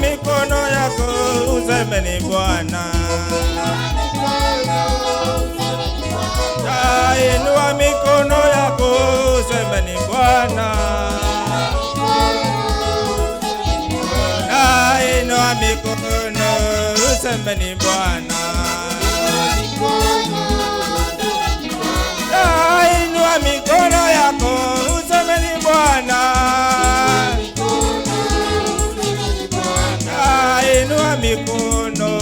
mikono yako useme ni Bwana. Inua mikono yako useme ni Bwana. Inua mikono useme ni Bwana. Inua mikono yako useme ni Bwana. Inua mikono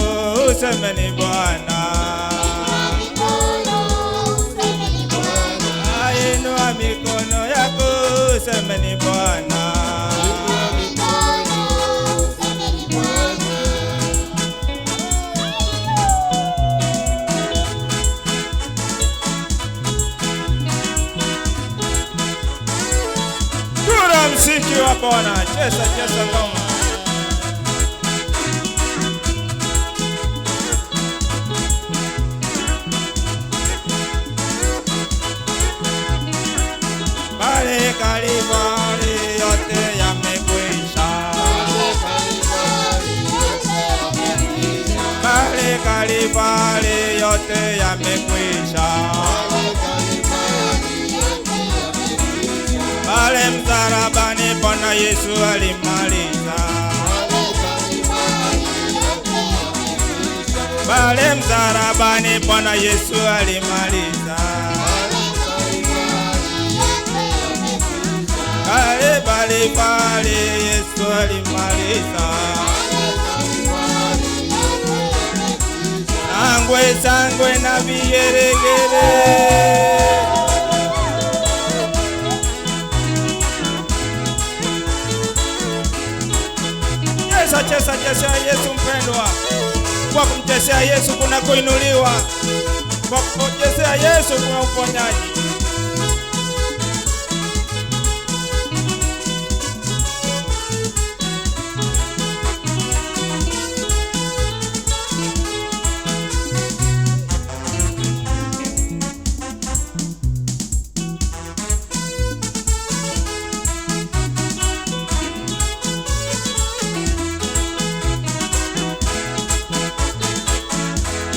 useme ni Bwana. Inua mikono yako useme ni Bwana. Kura msiki wa Bwana, cheza cheza ngoma. Pale Kalvari yote yamekwisha. Pale Kalvari yote yamekwisha. Pale msalabani Bwana Yesu alimaliza. Pale msalabani Bwana Yesu alimaliza. Pale Yesu alimaliza. Sangwe sangwe na vigeregere. Cheza Yesu mpendwa. Kwa kumchezea Yesu kuna kuinuliwa. Kwa kumchezea Yesu kuna uponyaji.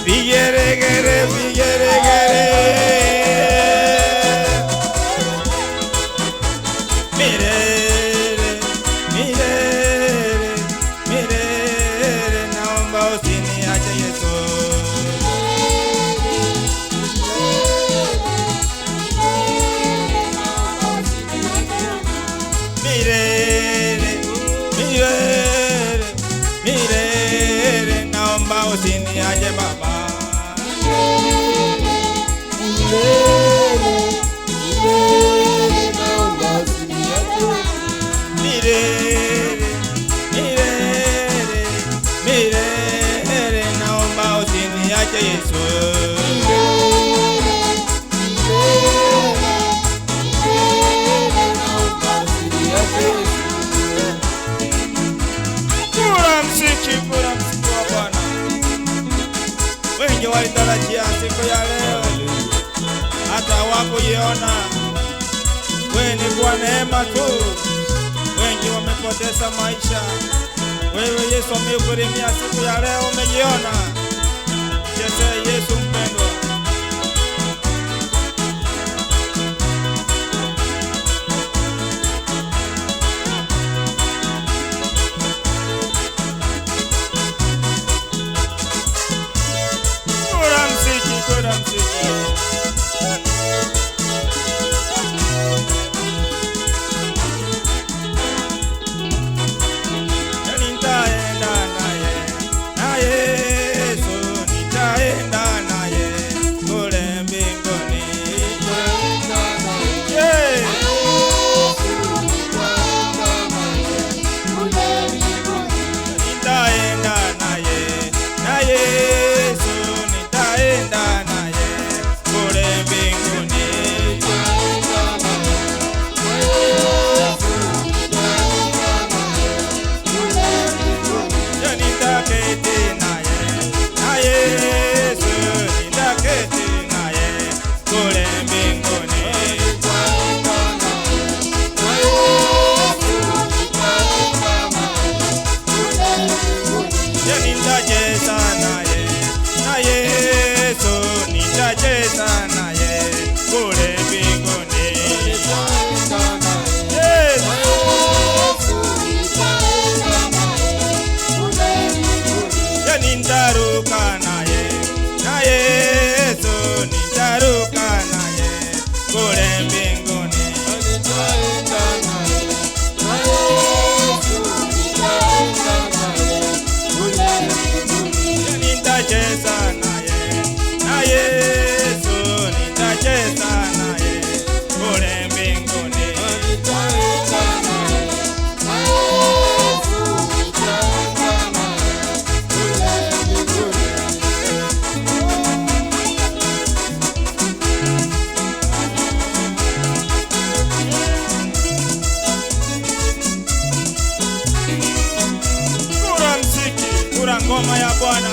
Vigeregere, vigeregere. Mirere, mirere, mirere, naomba usiniache Yesu. Mirere, mirere, mirere, naomba usiniache Baba. Mirere, mirere, mirere, naomba usiniache Yesu. Kura msiki wa Bwana. Wengi walitarajia siku ya leo, hata hawakuiona. Wewe ni kwa neema tu. Wengi wamepoteza maisha. Wewe Yesu amekurimia siku ya leo, umejiona. Chezea Yesu mpendwa. Kura msiki, kura msiki. Nitaenda naye, na Yesu nitaenda naye. ngoma ya Bwana.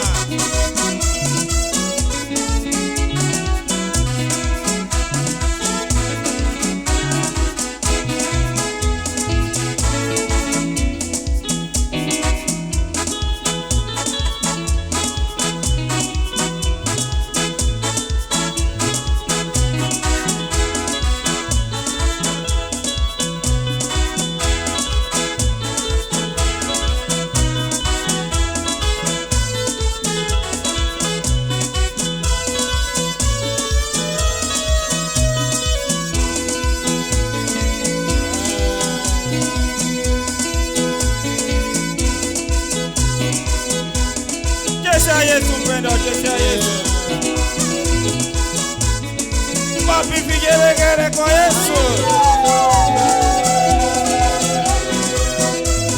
Cheza Yesu mpendwa, cheza Yesu. Papi vigelegele kwa Yesu.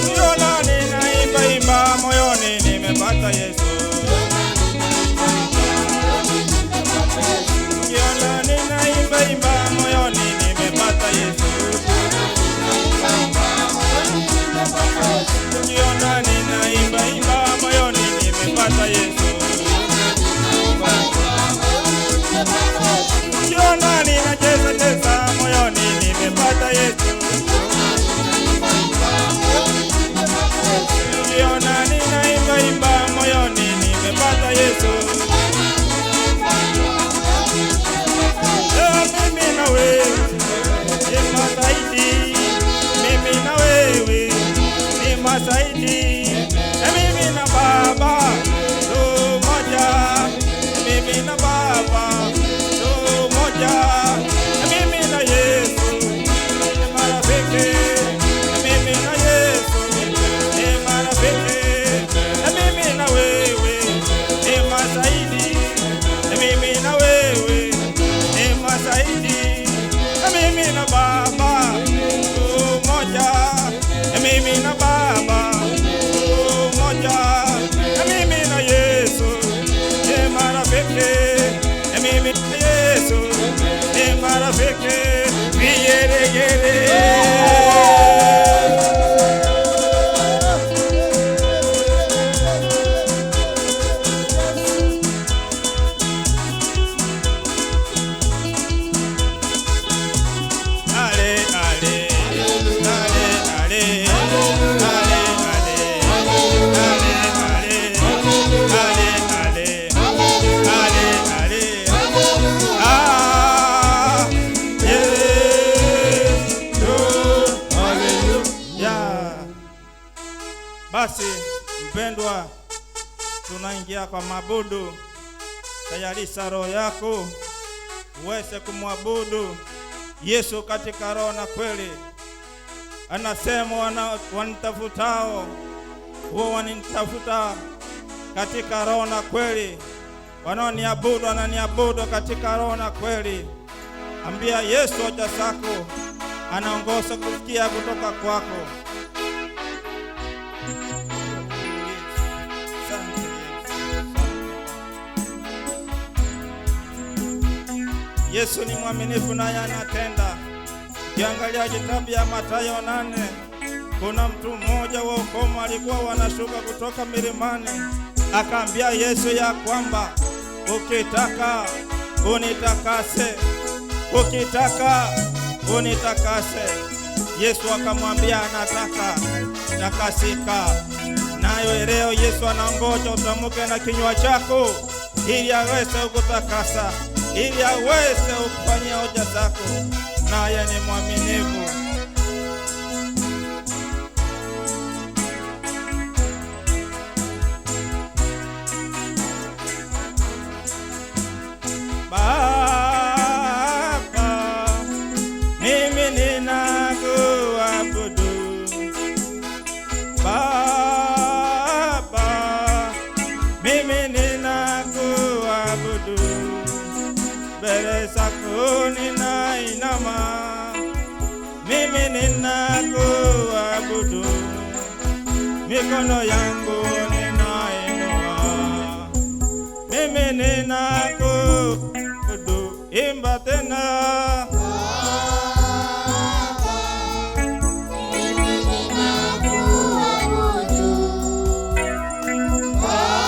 Niona ninaimba imba moyoni nimepata Yesu. Niona ninaimba imba moyoni nimepata Yesu. Niona ninaimba imba moyoni nimepata Yesu. Niona ninacheza cheza moyoni nimepata Yesu. Niona ninaimba imba moyoni nimepata Yesu. Mimi na wewe ni masaidi, mimi na wewe ni masaidi. Mimi na Baba tu moja, mimi na Baba tu moja, mimi na Yesu ni marafiki, mimi na Yesu ni marafiki, mimi na wewe ni masaidi, mimi na wewe ni masaidi, mimi na Baba tu moja, mimi na Baba mimi na Yesu ni marafiki, mimi na Yesu ni marafiki, vigelegele. Basi mpendwa, tunaingia kwa mabudu. Tayarisha roho yako uweze kumwabudu Yesu katika roho na kweli. Anasema wanitafutao huwa wanitafuta katika roho na kweli. Wanaoniabudu wananiabudu katika roho na kweli. Ambia Yesu hoja zako, anaongoza kusikia kutoka kwako. Yesu ni mwaminifu naye anatenda. Kiangalia kitabu ya Mathayo 8, kuna mtu mmoja wa ukoma alikuwa wanashuka kutoka milimani. Akaambia Yesu ya kwamba ukitaka unitakase, ukitaka unitakase. Yesu akamwambia anataka takasika. Nayo leo Yesu anangoja utamuke na kinywa chako ili aweze kukutakasa, ili aweze kufanyia hoja zako, naye ni mwaminifu. Baba, mimi ninakuabudu. Baba, mimi ninakuabudu. Mbele zako ninainama, mimi ninakuabudu. Mikono yangu ninainua, mimi ninakuabudu. Imba tena. Baba,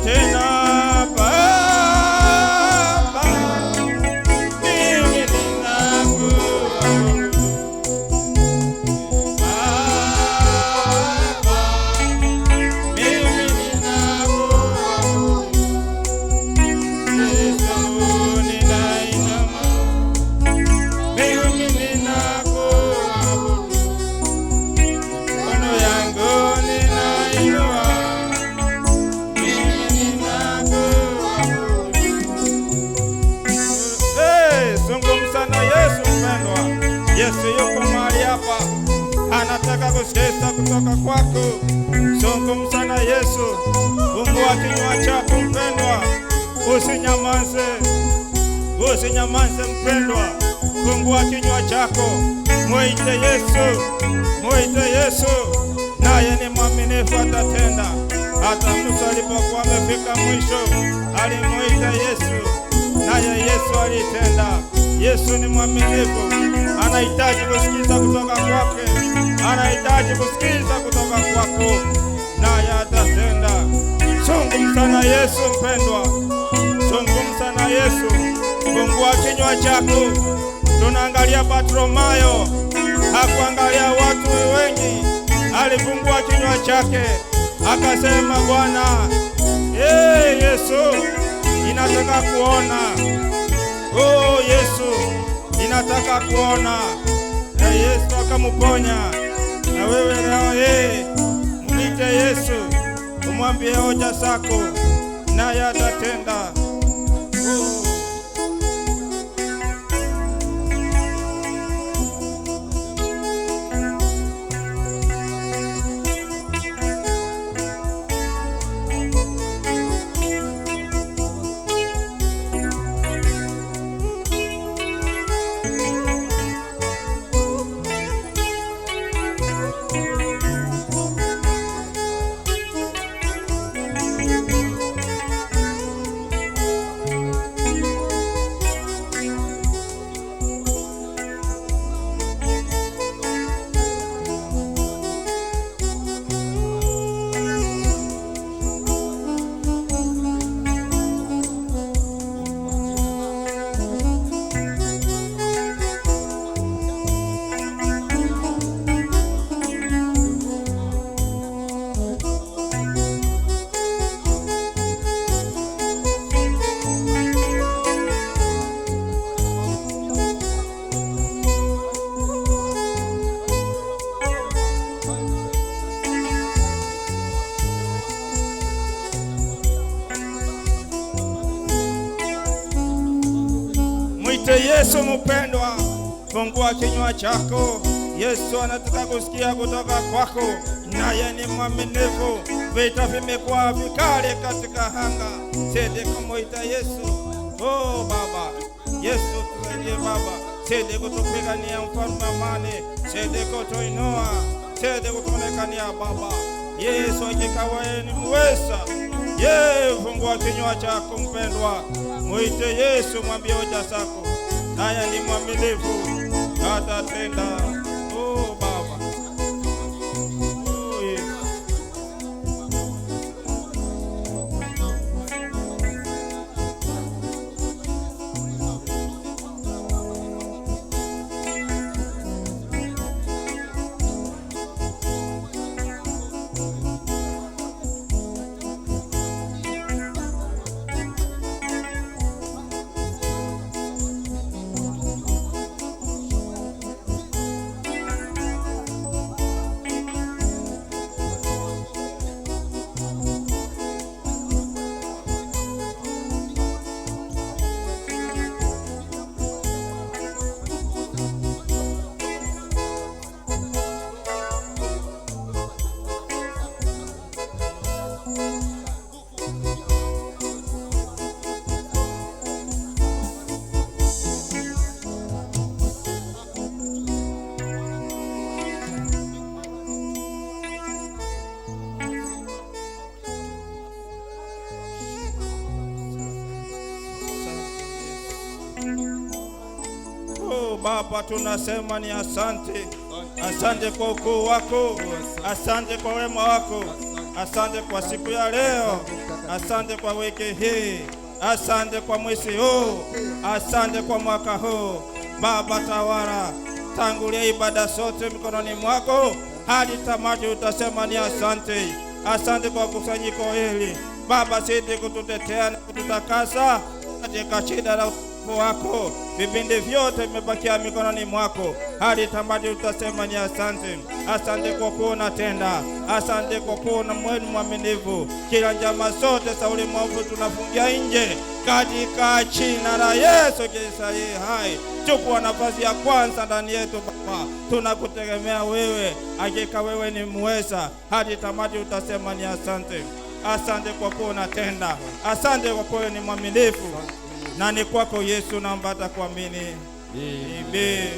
tena Baba, mimi ninakuabudu Baba, mimi ninakuabudu Yesu, ninainama, mimi ninakuabudu, mikono yangu ninainua, mimi ninakuabudu. Zungumza na Yesu mpendwa. Yesu yuko mahali hapa, anataka kusikia kutoka kwako. Zungumza na Yesu, fungua kinywa chako mpendwa, usinyamaze, usinyamaze mpendwa, fungua kinywa chako, muite Yesu, muite Yesu, naye ni mwaminifu, atatenda. Hata Musa alipokuwa amefika mwisho, alimuita Yesu, naye Yesu alitenda. Yesu ni mwaminifu, anahitaji kusikiza kutoka kwake, anahitaji kusikiza kutoka kwako, naye atatenda. Zungumza na Yesu mpendwa, zungumza na Yesu, fungua kinywa chako. Tunaangalia Bartimayo, hakuangalia watu wengi, alifungua kinywa chake akasema, Bwana, Yesu, ninataka kuona. Oh Yesu, ninataka kuona. Na Yesu akamuponya. Na wewe leo mwite Yesu, umwambie hoja zako, naye atatenda. Yesu mpendwa, fungua kinywa chako. Yesu anataka kusikia kutoka kwako, naye ni mwaminifu. Vita vimekuwa vikali katika anga, sende kumuita Yesu. Oh Baba, Yesu tusaidie Baba, sende kutupigania mfalme amani, sende kutuinua, sende kutuonekania Baba. Yesu hakika wewe ni muweza. Fungua kinywa chako mpendwa, muite Yesu, mwambie hoja zako, naye ni mwaminifu, atatenda. Oh Baba, oh Yesu. Baba, tunasema ni asante. Asante kwa ukuu wako, asante kwa wema wako, Asante kwa siku ya leo, asante kwa wiki hii, asante kwa mwezi huu, asante kwa mwaka huu. Baba tawala, tangulia ibada zote mikononi mwako hadi tamati, utasema ni asante. Asante kwa kusanyiko hili Baba, sisi kututetea na kututakasa katika shida la utukufu wako. Vipindi vyote vimebakia mikononi mwako hadi tamati, utasema ni asante. Asante kwa kuwa unatenda, asante kwa kuwa una mwaminifu. Kila njama zote za ulimwengu tunafungia nje katika jina la Yesu Kristo hai. Chukua nafasi ya kwanza ndani yetu Baba, tunakutegemea wewe, hakika wewe ni muweza. Hadi tamati utasema ni asante. Asante kwa kuwa unatenda, asante kwa kuwa ni mwaminifu, na ni kwako Yesu naomba kuamini. Amen.